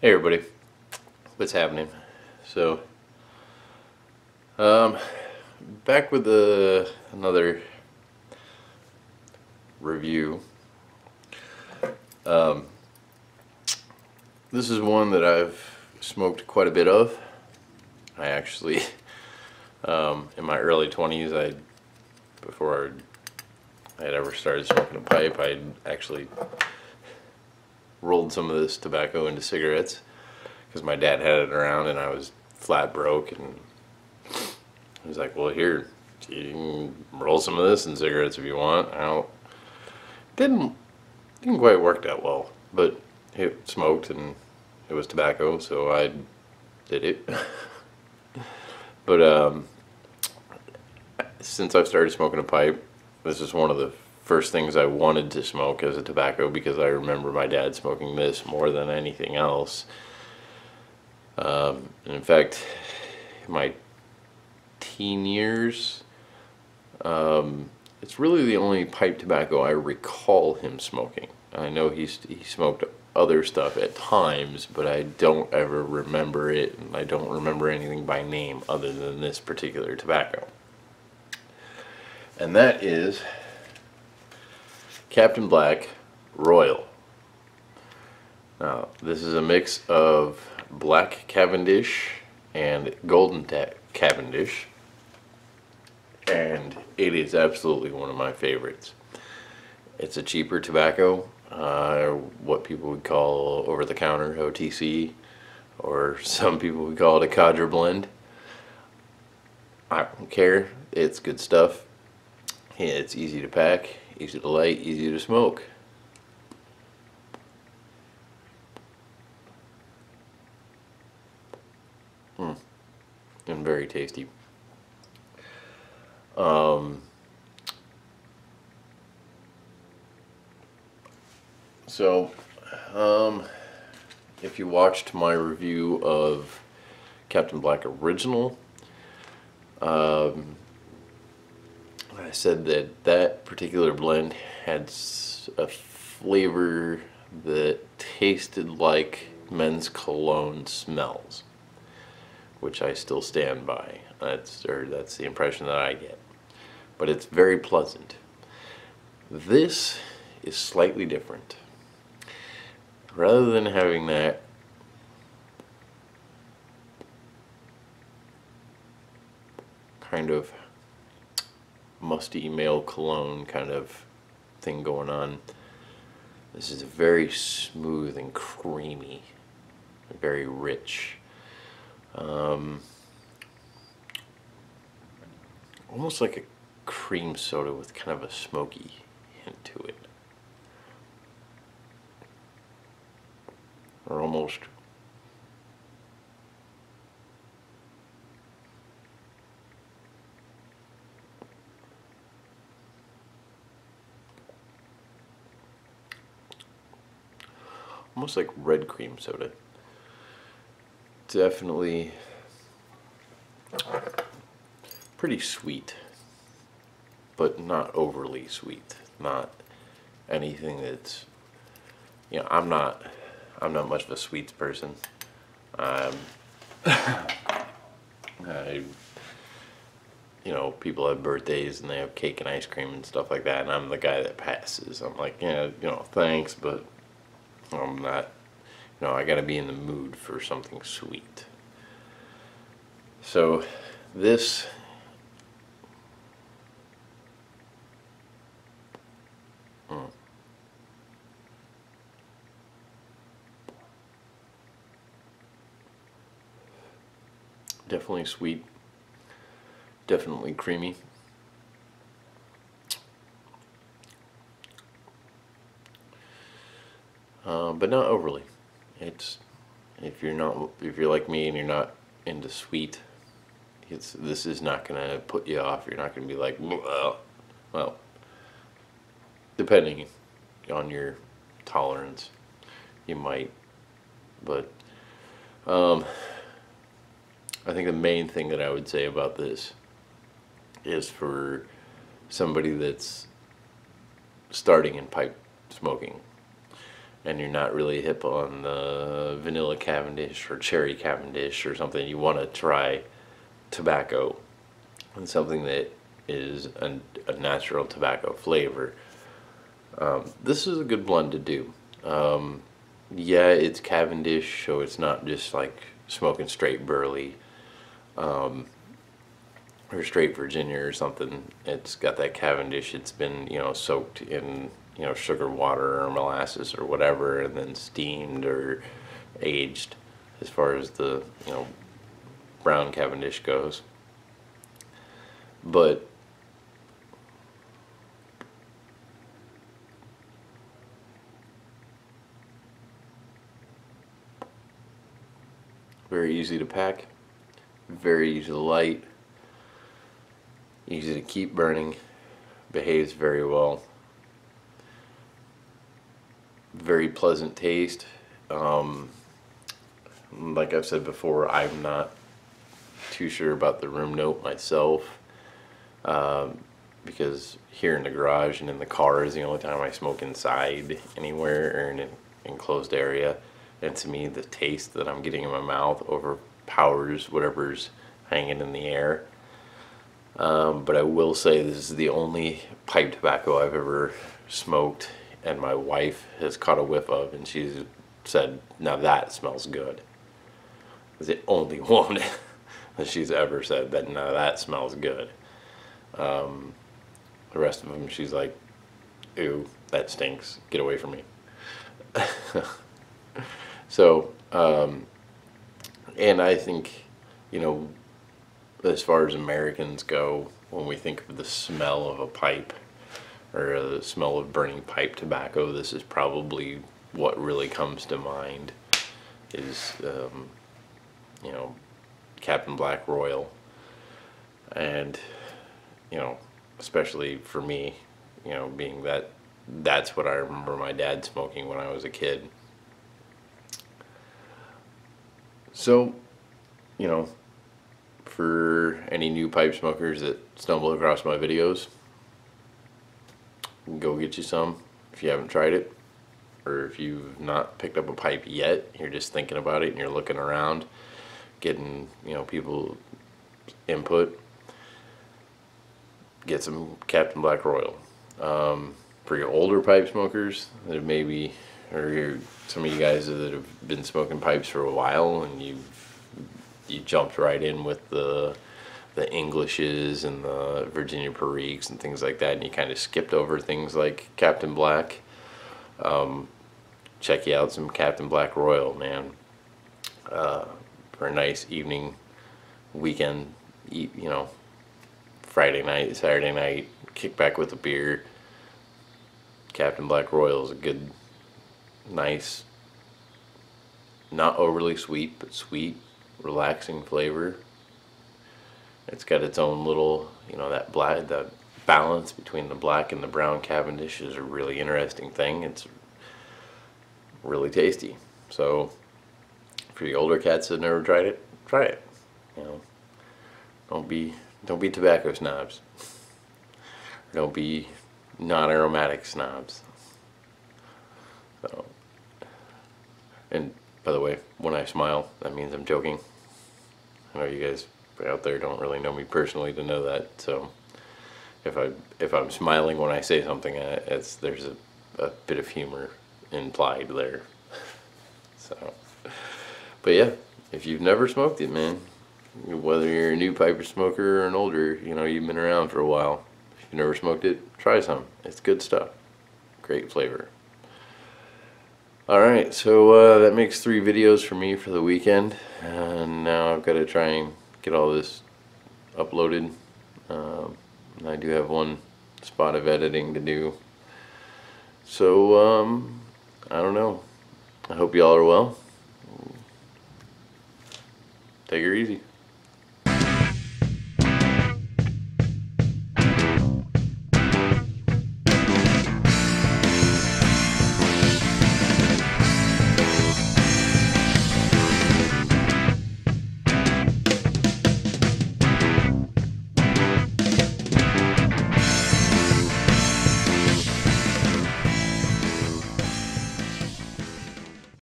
Hey everybody, what's happening? So, um, back with another review. Um, this is one that I've smoked quite a bit of. I actually, in my early 20s, before I had ever started smoking a pipe, I actually rolled some of this tobacco into cigarettes because my dad had it around and I was flat broke, and he was like, well, here, you can roll some of this in cigarettes if you want. I don't, didn't quite work that well, but it smoked and it was tobacco, so I did it. But since I've started smoking a pipe, this is one of the first things I wanted to smoke as a tobacco, because I remember my dad smoking this more than anything else. And in fact, my teen years, it's really the only pipe tobacco I recall him smoking. I know he smoked other stuff at times, but I don't ever remember it, and I don't remember anything by name other than this particular tobacco. And that is Captain Black Royal. Now, this is a mix of Black Cavendish and Golden Cavendish, and it is absolutely one of my favorites. It's a cheaper tobacco, what people would call over-the-counter OTC, or some people would call it a Cadre blend. I don't care, it's good stuff. It's easy to pack, easy to light, easy to smoke. And very tasty. So, if you watched my review of Captain Black Original, I said that that particular blend had a flavor that tasted like men's cologne smells, which I still stand by. That's the impression that I get. But it's very pleasant. This is slightly different. Rather than having that kind of musty male cologne kind of thing going on, this is very smooth and creamy, very rich. Almost like a cream soda with kind of a smoky hint to it. Or almost like red cream soda. Definitely pretty sweet, but not overly sweet. Not anything that's, I'm not much of a sweets person. People have birthdays and they have cake and ice cream and stuff like that, and I'm the guy that passes. I'm like, thanks, but I'm not, I gotta be in the mood for something sweet. So this definitely sweet, definitely creamy. But not overly. It's, if you're like me and you're not into sweet, this is not gonna put you off. You're not gonna be like, well, depending on your tolerance, you might. But I think the main thing that I would say about this is for somebody that's starting in pipe smoking, and you're not really hip on the vanilla Cavendish or cherry Cavendish or something, you want to try tobacco and something that is a natural tobacco flavor. This is a good blend to do. Yeah, it's Cavendish, so it's not just like smoking straight burley or straight Virginia or something. It's got that Cavendish. It's been, soaked in, sugar water or molasses or whatever, and then steamed or aged as far as the, brown Cavendish goes. But very easy to pack, very easy to light, easy to keep burning, behaves very well, very pleasant taste. Like I've said before, I'm not too sure about the room note myself, because here in the garage and in the car is the only time I smoke inside anywhere or in an enclosed area. And to me, the taste that I'm getting in my mouth overpowers whatever's hanging in the air. But I will say this is the only pipe tobacco I've ever smoked and my wife has caught a whiff of, and she's said, now that smells good. It's the only one that she's ever said that, now that smells good. The rest of them, she's like, ew, that stinks, get away from me. So, and I think, as far as Americans go, when we think of the smell of a pipe or the smell of burning pipe tobacco, this is probably what really comes to mind is, Captain Black Royal. And, especially for me, being that that's what I remember my dad smoking when I was a kid. So, for any new pipe smokers that stumble across my videos, go get you some if you haven't tried it, or if you've not picked up a pipe yet, you're just thinking about it and you're looking around, getting, people input, get some Captain Black Royal. For your older pipe smokers that maybe, or some of you guys that have been smoking pipes for a while and you jumped right in with the Englishes and the Virginia Periques and things like that, and you kind of skipped over things like Captain Black, check you out some Captain Black Royal, man. For a nice evening, weekend, Friday night, Saturday night, kick back with a beer. Captain Black Royal is a good, nice, not overly sweet, but sweet, relaxing flavor. It's got its own little, that balance between the black and the brown Cavendish is a really interesting thing. It's really tasty. So for the older cats that have never tried it, try it. Don't be tobacco snobs. Don't be non-aromatic snobs. So, and by the way, when I smile, that means I'm joking. I know you guys out there don't really know me personally to know that. So if I'm smiling when I say something, there's a bit of humor implied there. So, but yeah, if you've never smoked it, man, whether you're a new piper smoker or an older, you've been around for a while, if you've never smoked it, try some. It's good stuff. Great flavor. Alright, so that makes 3 videos for me for the weekend, and now I've got to try and get all this uploaded. I do have one spot of editing to do. So, I don't know. I hope y'all are well. Take her easy.